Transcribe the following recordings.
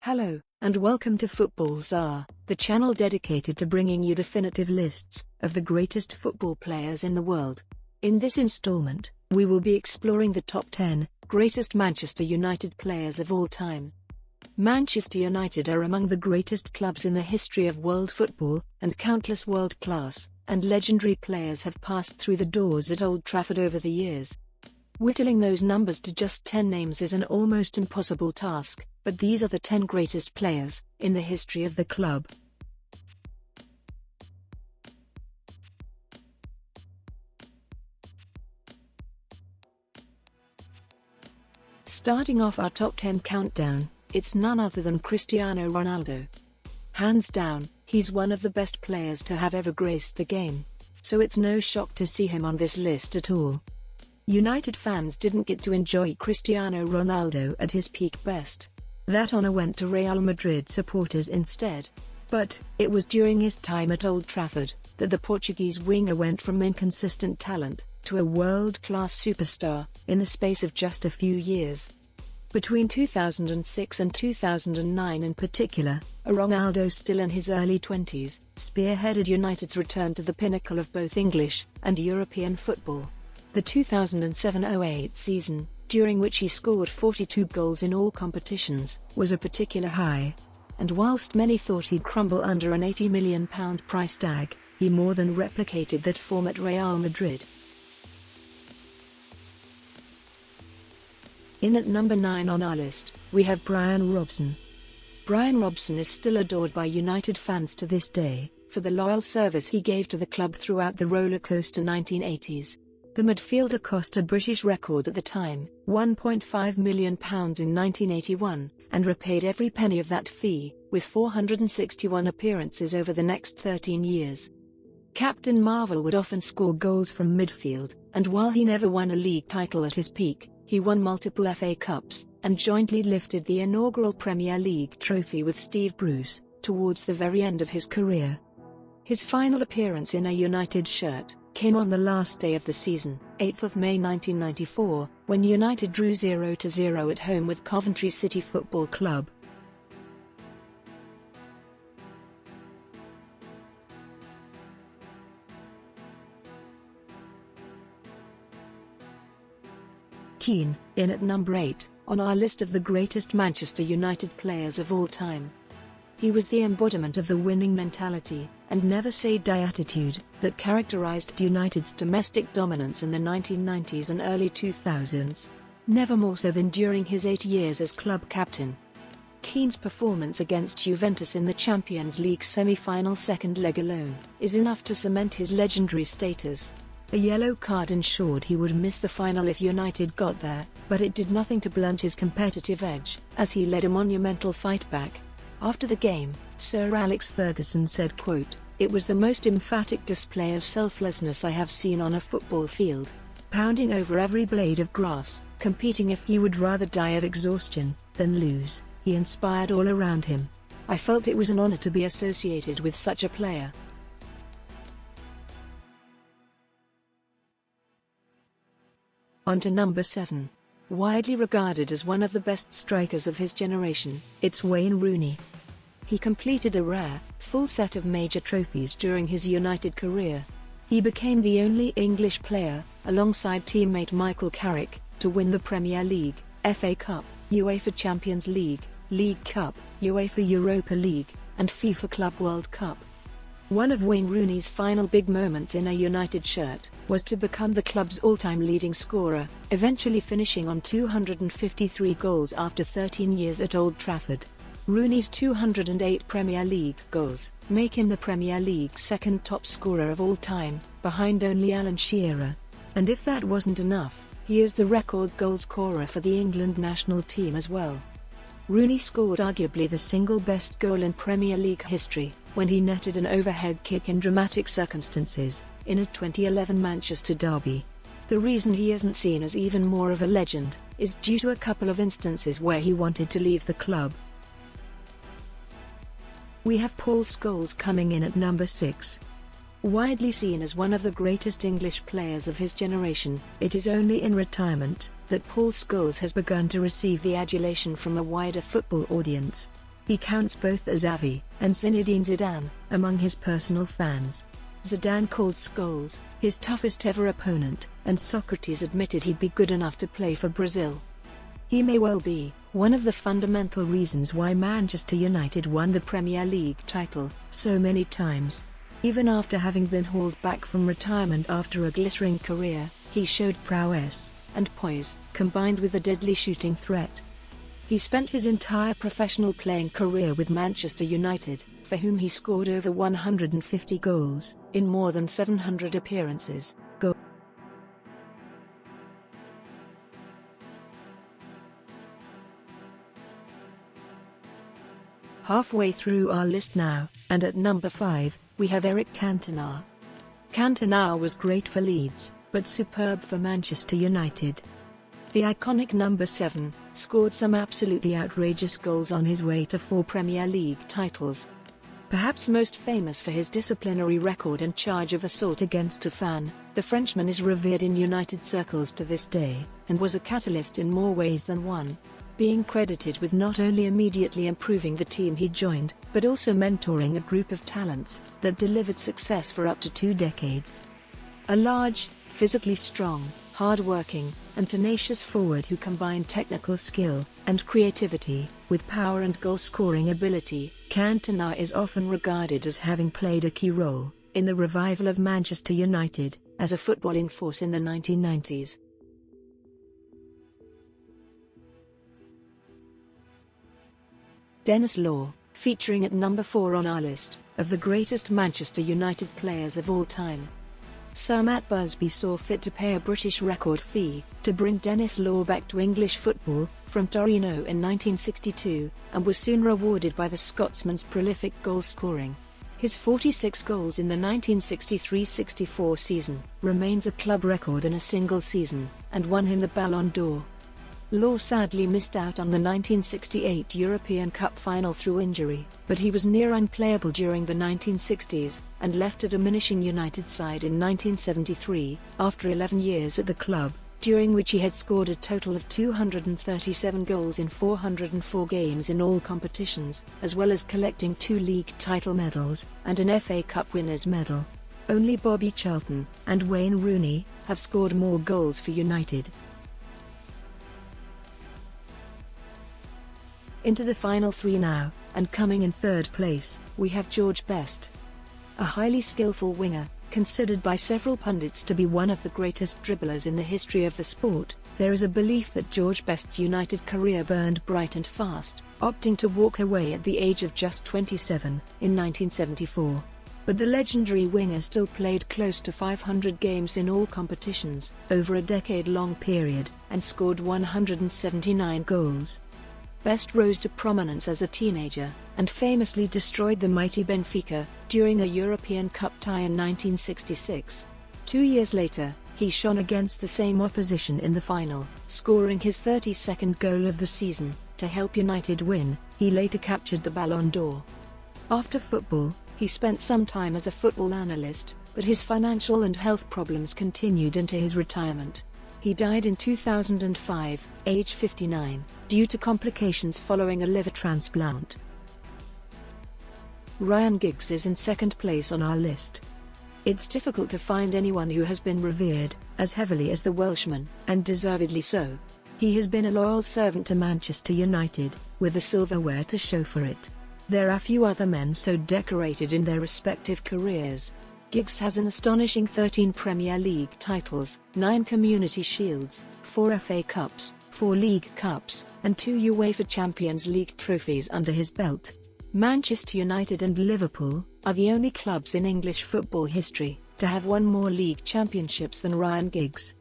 Hello, and welcome to Football Czar, the channel dedicated to bringing you definitive lists of the greatest football players in the world. In this installment, we will be exploring the top 10 greatest Manchester United players of all time. Manchester United are among the greatest clubs in the history of world football, and countless world-class and legendary players have passed through the doors at Old Trafford over the years. Whittling those numbers to just 10 names is an almost impossible task, but these are the 10 greatest players in the history of the club. Starting off our top 10 countdown, it's none other than Cristiano Ronaldo. Hands down, he's one of the best players to have ever graced the game, so it's no shock to see him on this list at all. United fans didn't get to enjoy Cristiano Ronaldo at his peak best. That honor went to Real Madrid supporters instead. But it was during his time at Old Trafford that the Portuguese winger went from inconsistent talent to a world-class superstar in the space of just a few years. Between 2006 and 2009 in particular, Ronaldo, still in his early 20s, spearheaded United's return to the pinnacle of both English and European football. The 2007-08 season, during which he scored 42 goals in all competitions, was a particular high. And whilst many thought he'd crumble under an £80 million price tag, he more than replicated that form at Real Madrid. In at number 9 on our list, we have Bryan Robson. Bryan Robson is still adored by United fans to this day, for the loyal service he gave to the club throughout the rollercoaster 1980s. The midfielder cost a British record at the time, £1.5 million in 1981, and repaid every penny of that fee, with 461 appearances over the next 13 years. Captain Marvel would often score goals from midfield, and while he never won a league title at his peak, he won multiple FA Cups, and jointly lifted the inaugural Premier League trophy with Steve Bruce, towards the very end of his career. His final appearance in a United shirt came on the last day of the season, 8th of May 1994, when United drew 0-0 at home with Coventry City Football Club. Keane, in at number 8, on our list of the greatest Manchester United players of all time. He was the embodiment of the winning mentality and never-say-die attitude that characterized United's domestic dominance in the 1990s and early 2000s, never more so than during his 8 years as club captain. Keane's performance against Juventus in the Champions League semi-final second leg alone is enough to cement his legendary status. A yellow card ensured he would miss the final if United got there, but it did nothing to blunt his competitive edge, as he led a monumental fight back. After the game, Sir Alex Ferguson said, quote, "It was the most emphatic display of selflessness I have seen on a football field. Pounding over every blade of grass, competing if he would rather die of exhaustion than lose, he inspired all around him. I felt it was an honor to be associated with such a player." On to number 7. Widely regarded as one of the best strikers of his generation, it's Wayne Rooney. He completed a rare, full set of major trophies during his United career. He became the only English player, alongside teammate Michael Carrick, to win the Premier League, FA Cup, UEFA Champions League, League Cup, UEFA Europa League, and FIFA Club World Cup. One of Wayne Rooney's final big moments in a United shirt was to become the club's all-time leading scorer, eventually finishing on 253 goals after 13 years at Old Trafford. Rooney's 208 Premier League goals make him the Premier League's second top scorer of all time, behind only Alan Shearer. And if that wasn't enough, he is the record goal scorer for the England national team as well. Rooney scored arguably the single best goal in Premier League history, when he netted an overhead kick in dramatic circumstances, in a 2011 Manchester derby. The reason he isn't seen as even more of a legend is due to a couple of instances where he wanted to leave the club. We have Paul Scholes coming in at number 6. Widely seen as one of the greatest English players of his generation, it is only in retirement that Paul Scholes has begun to receive the adulation from a wider football audience. He counts both Xavi and Zinedine Zidane among his personal fans. Zidane called Scholes his toughest ever opponent, and Socrates admitted he'd be good enough to play for Brazil. He may well be one of the fundamental reasons why Manchester United won the Premier League title so many times. Even after having been hauled back from retirement after a glittering career, he showed prowess and poise, combined with a deadly shooting threat. He spent his entire professional playing career with Manchester United, for whom he scored over 150 goals in more than 700 appearances. Halfway through our list now, and at number 5, we have Eric Cantona. Cantona was great for Leeds, but superb for Manchester United. The iconic number 7 scored some absolutely outrageous goals on his way to 4 Premier League titles. Perhaps most famous for his disciplinary record and charge of assault against a fan, the Frenchman is revered in United circles to this day, and was a catalyst in more ways than one, being credited with not only immediately improving the team he joined, but also mentoring a group of talents that delivered success for up to 2 decades. A large, physically strong, hard-working, and tenacious forward who combined technical skill and creativity with power and goal-scoring ability, Cantona is often regarded as having played a key role in the revival of Manchester United as a footballing force in the 1990s. Denis Law, featuring at number 4 on our list of the greatest Manchester United players of all time. Sir Matt Busby saw fit to pay a British record fee to bring Denis Law back to English football from Torino in 1962, and was soon rewarded by the Scotsman's prolific goal-scoring. His 46 goals in the 1963-64 season remains a club record in a single season, and won him the Ballon d'Or. Law sadly missed out on the 1968 European Cup final through injury, but he was near unplayable during the 1960s, and left a diminishing United side in 1973, after 11 years at the club, during which he had scored a total of 237 goals in 404 games in all competitions, as well as collecting 2 league title medals and an FA Cup winners' medal. Only Bobby Charlton and Wayne Rooney have scored more goals for United. Into the final 3 now, and coming in 3rd place, we have George Best. A highly skillful winger, considered by several pundits to be one of the greatest dribblers in the history of the sport, there is a belief that George Best's United career burned bright and fast, opting to walk away at the age of just 27, in 1974. But the legendary winger still played close to 500 games in all competitions, over a decade-long period, and scored 179 goals. Best rose to prominence as a teenager, and famously destroyed the mighty Benfica during a European Cup tie in 1966. 2 years later, he shone against the same opposition in the final, scoring his 32nd goal of the season. To help United win, he later captured the Ballon d'Or. After football, he spent some time as a football analyst, but his financial and health problems continued into his retirement. He died in 2005, age 59, due to complications following a liver transplant. Ryan Giggs is in 2nd place on our list. It's difficult to find anyone who has been revered as heavily as the Welshman, and deservedly so. He has been a loyal servant to Manchester United, with the silverware to show for it. There are few other men so decorated in their respective careers. Giggs has an astonishing 13 Premier League titles, 9 Community Shields, 4 FA Cups, 4 League Cups, and 2 UEFA Champions League trophies under his belt. Manchester United and Liverpool are the only clubs in English football history to have won more league championships than Ryan Giggs.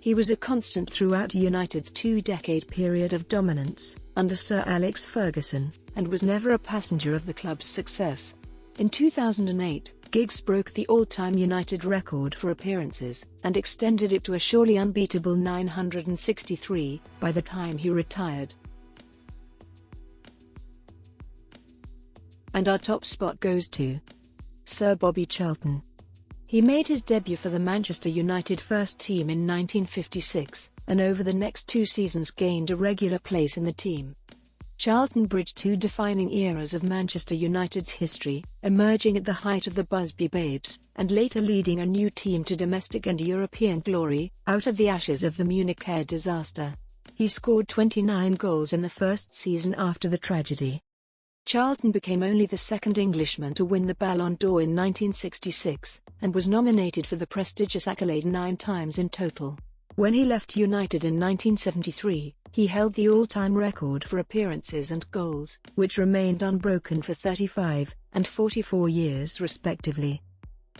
He was a constant throughout United's 2-decade period of dominance under Sir Alex Ferguson, and was never a passenger of the club's success. In 2008, Giggs broke the all-time United record for appearances, and extended it to a surely unbeatable 963 by the time he retired. And our top spot goes to Sir Bobby Charlton. He made his debut for the Manchester United first team in 1956, and over the next 2 seasons gained a regular place in the team. Charlton bridged two defining eras of Manchester United's history, emerging at the height of the Busby Babes, and later leading a new team to domestic and European glory, out of the ashes of the Munich air disaster. He scored 29 goals in the first season after the tragedy. Charlton became only the second Englishman to win the Ballon d'Or in 1966, and was nominated for the prestigious accolade 9 times in total. When he left United in 1973, he held the all-time record for appearances and goals, which remained unbroken for 35 and 44 years respectively.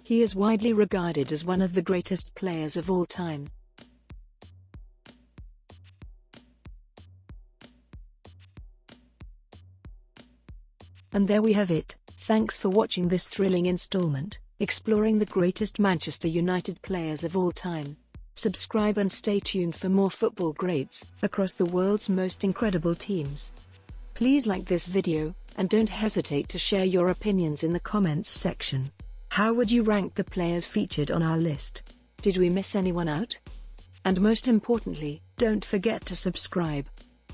He is widely regarded as one of the greatest players of all time. And there we have it. Thanks for watching this thrilling installment, exploring the greatest Manchester United players of all time. Subscribe and stay tuned for more football greats across the world's most incredible teams. Please like this video, and don't hesitate to share your opinions in the comments section. How would you rank the players featured on our list? Did we miss anyone out? And most importantly, don't forget to subscribe.